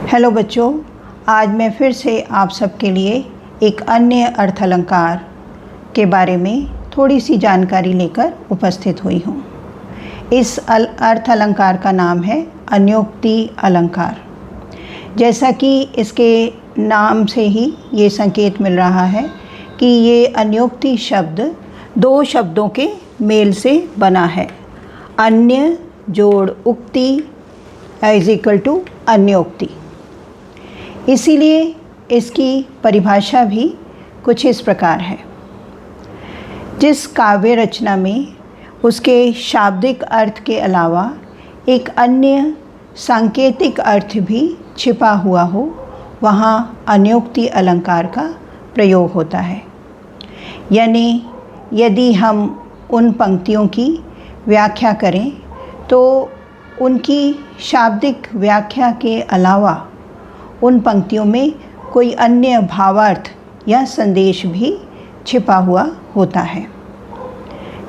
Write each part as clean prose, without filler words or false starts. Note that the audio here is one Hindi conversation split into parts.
हेलो बच्चों, आज मैं फिर से आप सबके लिए एक अन्य अर्थ अलंकार के बारे में थोड़ी सी जानकारी लेकर उपस्थित हुई हूँ। इस अर्थ अलंकार का नाम है अन्योक्ति अलंकार। जैसा कि इसके नाम से ही ये संकेत मिल रहा है कि ये अन्योक्ति शब्द दो शब्दों के मेल से बना है। अन्य जोड़ उक्ति इज इक्वल टू अन्योक्ति। इसीलिए इसकी परिभाषा भी कुछ इस प्रकार है। जिस काव्य रचना में उसके शाब्दिक अर्थ के अलावा एक अन्य सांकेतिक अर्थ भी छिपा हुआ हो, वहाँ अन्योक्ति अलंकार का प्रयोग होता है। यानी यदि हम उन पंक्तियों की व्याख्या करें तो उनकी शाब्दिक व्याख्या के अलावा उन पंक्तियों में कोई अन्य भावार्थ या संदेश भी छिपा हुआ होता है।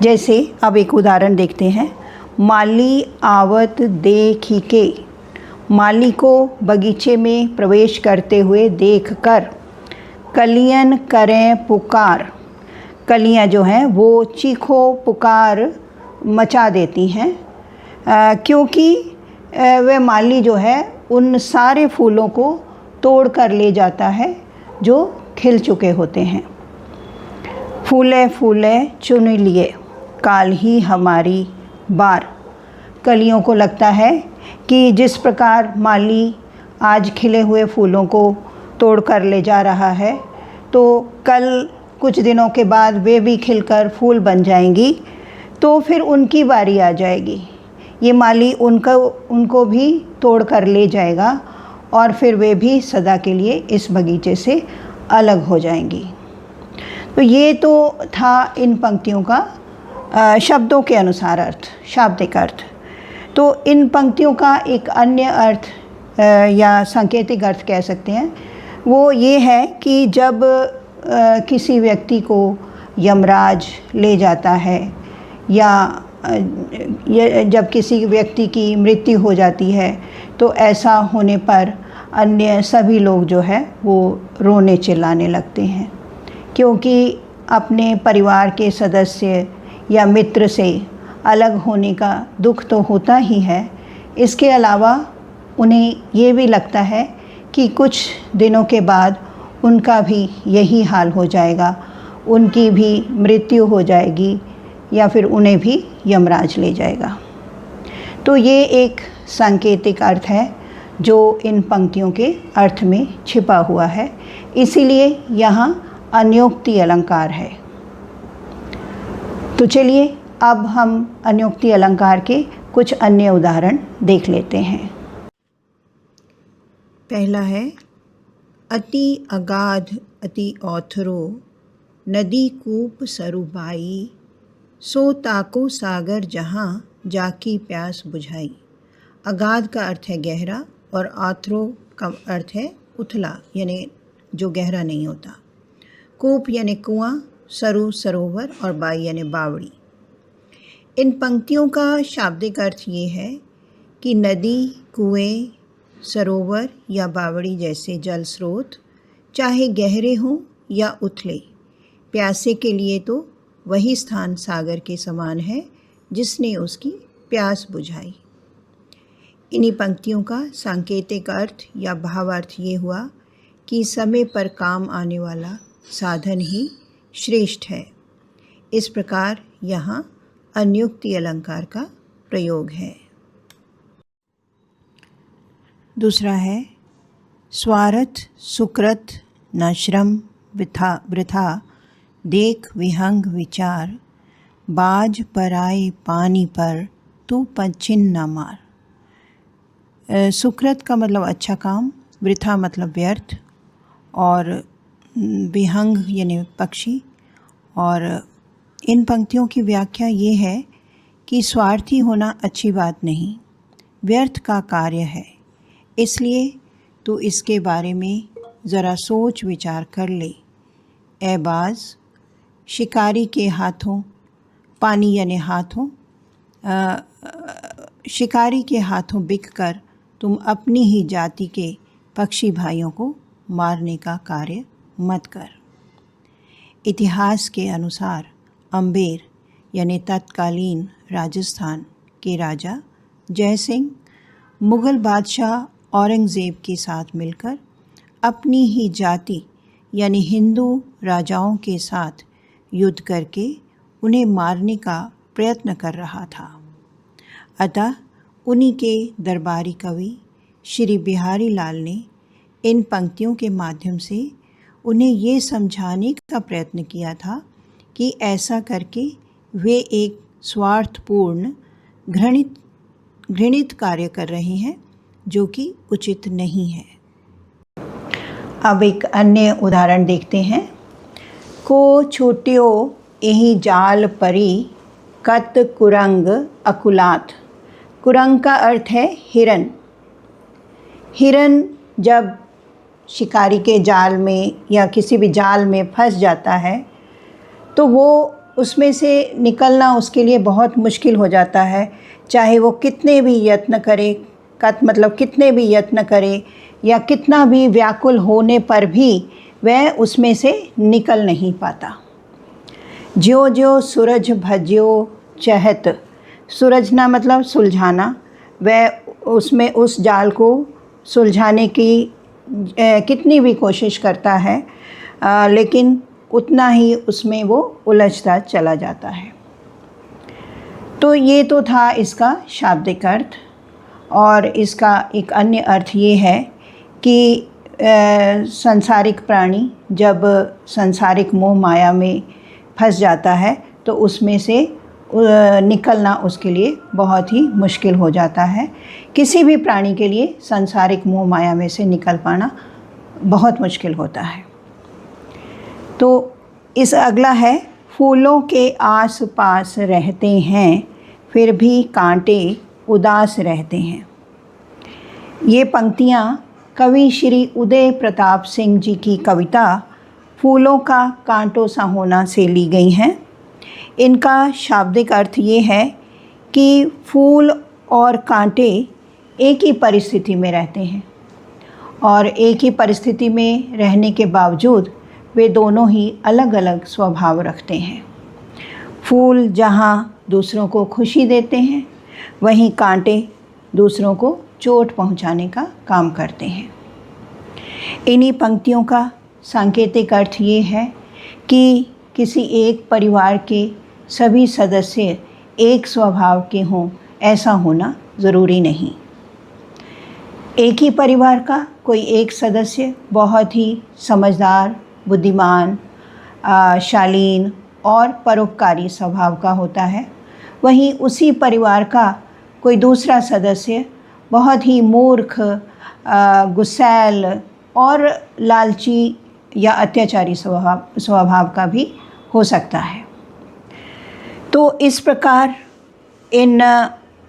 जैसे अब एक उदाहरण देखते हैं। माली आवत देखिके, माली को बगीचे में प्रवेश करते हुए देखकर कलियन करें पुकार। कलियां जो हैं वो चीखो पुकार मचा देती हैं, क्योंकि वह माली जो है उन सारे फूलों को तोड़ कर ले जाता है जो खिल चुके होते हैं। फूले फूले चुन लिए काल ही हमारी बार। कलियों को लगता है कि जिस प्रकार माली आज खिले हुए फूलों को तोड़ कर ले जा रहा है, तो कल कुछ दिनों के बाद वे भी खिलकर फूल बन जाएंगी, तो फिर उनकी बारी आ जाएगी। ये माली उनको भी तोड़ कर ले जाएगा और फिर वे भी सदा के लिए इस बगीचे से अलग हो जाएंगी। तो ये तो था इन पंक्तियों का शब्दों के अनुसार अर्थ, शाब्दिक अर्थ। तो इन पंक्तियों का एक अन्य अर्थ या सांकेतिक अर्थ कह सकते हैं, वो ये है कि जब किसी व्यक्ति को यमराज ले जाता है या जब किसी व्यक्ति की मृत्यु हो जाती है, तो ऐसा होने पर अन्य सभी लोग जो है वो रोने चिल्लाने लगते हैं, क्योंकि अपने परिवार के सदस्य या मित्र से अलग होने का दुख तो होता ही है। इसके अलावा उन्हें ये भी लगता है कि कुछ दिनों के बाद उनका भी यही हाल हो जाएगा, उनकी भी मृत्यु हो जाएगी या फिर उन्हें भी यमराज ले जाएगा। तो ये एक सांकेतिक अर्थ है जो इन पंक्तियों के अर्थ में छिपा हुआ है, इसीलिए यहाँ अन्योक्ति अलंकार है। तो चलिए अब हम अन्योक्ति अलंकार के कुछ अन्य उदाहरण देख लेते हैं। पहला है अति अगाध अति औथरो, नदी कूप सरुबाई, सो ताको सागर जहाँ जाकी प्यास बुझाई। अगाध का अर्थ है गहरा और आथरो का अर्थ है उथला, यानी जो गहरा नहीं होता। कूप यानी कुआं, सरु सरोवर और बाई यानी बावड़ी। इन पंक्तियों का शाब्दिक अर्थ ये है कि नदी, कुएं, सरोवर या बावड़ी जैसे जल स्रोत चाहे गहरे हों या उथले, प्यासे के लिए तो वही स्थान सागर के समान है जिसने उसकी प्यास बुझाई। इन्हीं पंक्तियों का सांकेतिक अर्थ या भावार्थ ये हुआ कि समय पर काम आने वाला साधन ही श्रेष्ठ है। इस प्रकार यहाँ अन्योक्ति अलंकार का प्रयोग है। दूसरा है स्वार्थ सुकृत न श्रम वृथा, देख विहंग विचार, बाज पर आए पानी पर तू पंछिन न मार। सुकृत का मतलब अच्छा काम, वृथा मतलब व्यर्थ, और विहंग यानी पक्षी। और इन पंक्तियों की व्याख्या ये है कि स्वार्थी होना अच्छी बात नहीं, व्यर्थ का कार्य है, इसलिए तू इसके बारे में ज़रा सोच विचार कर ले। ए बाज, शिकारी के हाथों, पानी यानी हाथों, शिकारी के हाथों बिककर तुम अपनी ही जाति के पक्षी भाइयों को मारने का कार्य मत कर। इतिहास के अनुसार अम्बेर यानी तत्कालीन राजस्थान के राजा जय सिंह मुग़ल बादशाह औरंगज़ेब के साथ मिलकर अपनी ही जाति यानी हिंदू राजाओं के साथ युद्ध करके उन्हें मारने का प्रयत्न कर रहा था। अतः उन्हीं के दरबारी कवि श्री बिहारी लाल ने इन पंक्तियों के माध्यम से उन्हें ये समझाने का प्रयत्न किया था कि ऐसा करके वे एक स्वार्थपूर्ण घृणित कार्य कर रहे हैं जो कि उचित नहीं है। अब एक अन्य उदाहरण देखते हैं। को छोटियो यही जाल परी कत कुरंग अकुलात। कुरंग का अर्थ है हिरन। हिरन जब शिकारी के जाल में या किसी भी जाल में फंस जाता है तो वो उसमें से निकलना उसके लिए बहुत मुश्किल हो जाता है, चाहे वो कितने भी यत्न करे, कितने भी यत्न करे या कितना भी व्याकुल होने पर भी वह उसमें से निकल नहीं पाता। ज्यो ज्यो सूरज भज्यो चहत। सुलझना मतलब सुलझाना। वह उसमें उस जाल को सुलझाने की कितनी भी कोशिश करता है, लेकिन उतना ही उसमें वो उलझता चला जाता है। तो ये तो था इसका शाब्दिक अर्थ। और इसका एक अन्य अर्थ ये है कि सांसारिक प्राणी जब सांसारिक मोह माया में फंस जाता है तो उसमें से निकलना उसके लिए बहुत ही मुश्किल हो जाता है। किसी भी प्राणी के लिए सांसारिक मोह माया में से निकल पाना बहुत मुश्किल होता है। तो इस अगला है, फूलों के आस पास रहते हैं फिर भी कांटे उदास रहते हैं। ये पंक्तियाँ कवि श्री उदय प्रताप सिंह जी की कविता फूलों का कांटों सा होना से ली गई हैं। इनका शाब्दिक अर्थ ये है कि फूल और कांटे एक ही परिस्थिति में रहते हैं और एक ही परिस्थिति में रहने के बावजूद वे दोनों ही अलग अलग स्वभाव रखते हैं। फूल जहाँ दूसरों को खुशी देते हैं, वहीं कांटे दूसरों को चोट पहुँचाने का काम करते हैं। इन्हीं पंक्तियों का सांकेतिक अर्थ ये है कि किसी एक परिवार के सभी सदस्य एक स्वभाव के हों, ऐसा होना ज़रूरी नहीं। एक ही परिवार का कोई एक सदस्य बहुत ही समझदार, बुद्धिमान, शालीन और परोपकारी स्वभाव का होता है, वहीं उसी परिवार का कोई दूसरा सदस्य बहुत ही मूर्ख, गुस्सैल और लालची या अत्याचारी स्वभाव का भी हो सकता है। तो इस प्रकार इन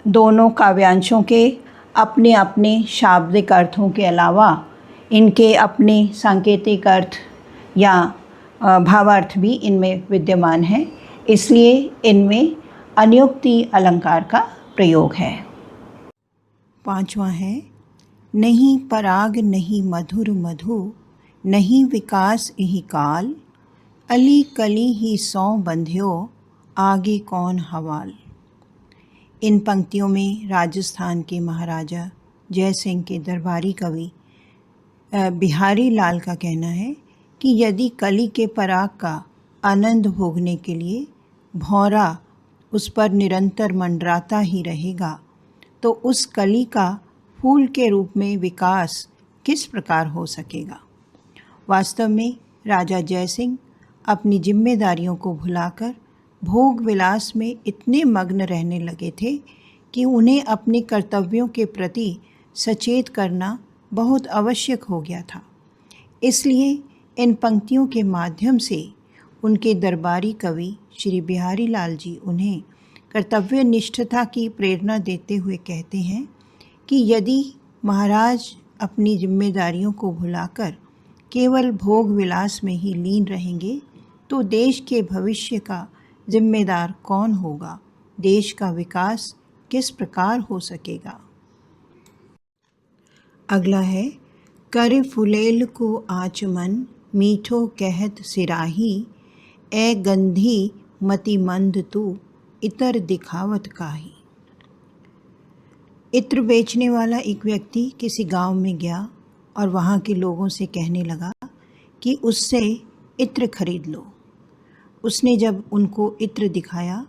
दोनों काव्यांशों के अपने अपने शाब्दिक अर्थों के अलावा इनके अपने सांकेतिक अर्थ या भावार्थ भी इनमें विद्यमान है, इसलिए इनमें अन्योक्ति अलंकार का प्रयोग है। पांचवा है, नहीं पराग नहीं मधुर मधु, नहीं विकास यही काल, अली कली ही सौ बंध्यो, आगे कौन हवाल। इन पंक्तियों में राजस्थान के महाराजा जय सिंह के दरबारी कवि बिहारी लाल का कहना है कि यदि कली के पराग का आनंद भोगने के लिए भौरा उस पर निरंतर मंडराता ही रहेगा तो उस कली का फूल के रूप में विकास किस प्रकार हो सकेगा। वास्तव में राजा जय सिंह अपनी जिम्मेदारियों को भुलाकर भोग विलास में इतने मग्न रहने लगे थे कि उन्हें अपने कर्तव्यों के प्रति सचेत करना बहुत आवश्यक हो गया था। इसलिए इन पंक्तियों के माध्यम से उनके दरबारी कवि श्री बिहारी लाल जी उन्हें कर्तव्य निष्ठता की प्रेरणा देते हुए कहते हैं कि यदि महाराज अपनी जिम्मेदारियों को भुलाकर केवल भोग विलास में ही लीन रहेंगे तो देश के भविष्य का जिम्मेदार कौन होगा, देश का विकास किस प्रकार हो सकेगा। अगला है, कर फुलेल को आचमन मीठो कहत सिराही, ए गंधी मति मंद तू इतर दिखावत काही। इत्र बेचने वाला एक व्यक्ति किसी गांव में गया और वहाँ के लोगों से कहने लगा कि उससे इत्र खरीद लो। उसने जब उनको इत्र दिखाया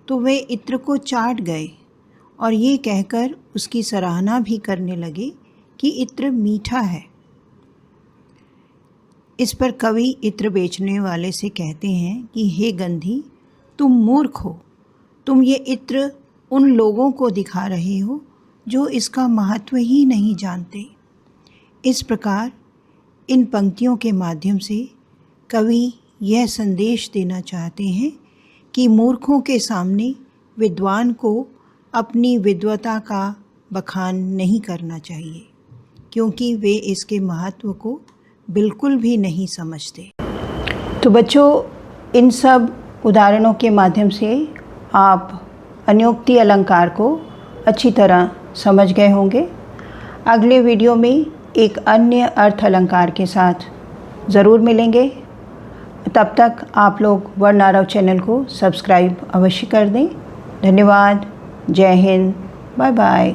तो वे इत्र को चाट गए और ये कहकर उसकी सराहना भी करने लगे कि इत्र मीठा है। इस पर कवि इत्र बेचने वाले से कहते हैं कि हे गंधी, तुम मूर्ख हो, तुम ये इत्र उन लोगों को दिखा रहे हो जो इसका महत्व ही नहीं जानते। इस प्रकार इन पंक्तियों के माध्यम से कवि यह संदेश देना चाहते हैं कि मूर्खों के सामने विद्वान को अपनी विद्वता का बखान नहीं करना चाहिए, क्योंकि वे इसके महत्व को बिल्कुल भी नहीं समझते। तो बच्चों, इन सब उदाहरणों के माध्यम से आप अन्योक्ति अलंकार को अच्छी तरह समझ गए होंगे। अगले वीडियो में एक अन्य अर्थ अलंकार के साथ ज़रूर मिलेंगे। तब तक आप लोग वर्ण आरव चैनल को सब्सक्राइब अवश्य कर दें। धन्यवाद। जय हिंद। Bye bye.